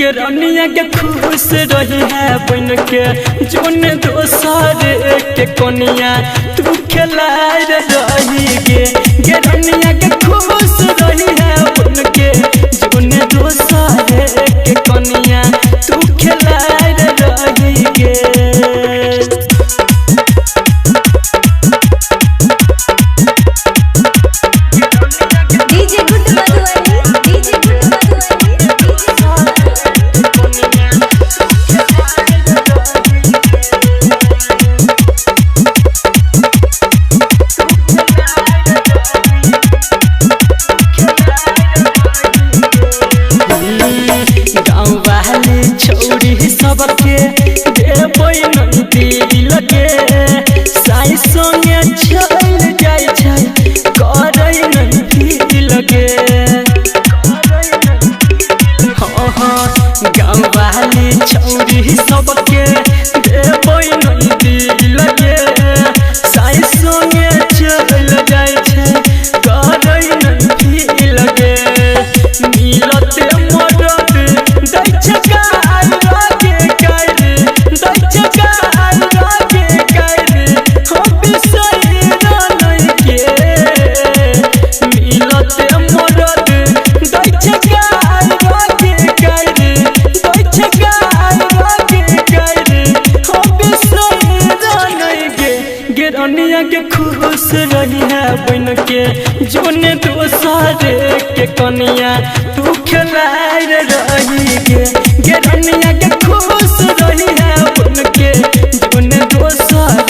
गे रनिया के खुश रही है बन के जोन दोसर के कनिया तू खिलाए रही गे रनिया के खुश रही है बन के जोन दोसर के कनिया तू खिलाए रही गे। छौरी सबके देबै नदी लगे साई संगे चल जाय छै करै नदी लगे गाँव वाली छौरी सबके देबै नदी लगे साई संगे चल जाय छै करै नदी लगे मिलते मदद दै छै रनिया के खुश रही है बन के जोन दोसर के कनिया तू खिलाए रही गे रनिया के खुश रही है बन के जोन दोसर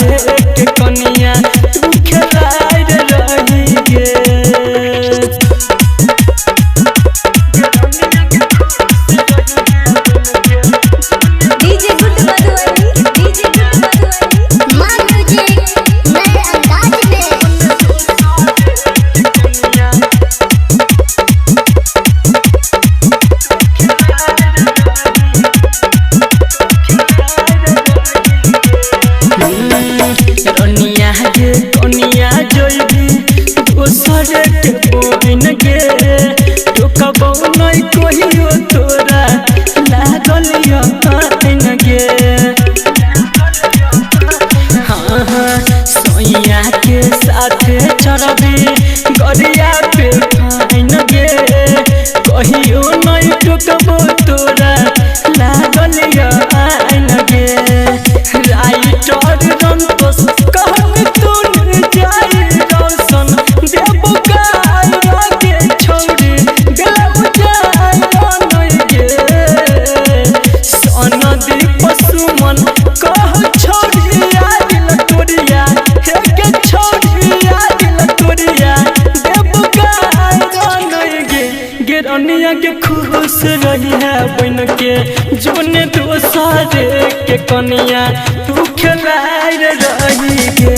के कनिया तू खिलाए रही गे। रनिया गे कनिया जोइबी दोसर के बन गे टोकबौ नहीं कहियो तोरा लागल यन गे हाँ सोइया के साथ चढ़बी गरिया पे फाइन गे कहियो नहीं टोकबौ तोरा लागल यन गे राइटर रंतोष कहन तूने जाई रोशन देबो गाय के छोड़ी गलौ जाय नहीं गे सनदी पशुमन कह छोड़ी आदिल तोरिया हे के छोड़ी आदिल तोरिया देबो गाय नहीं गे रनिया के खुश रही है बन के जोन दोसर के कनिया तू खिलाए रही गे।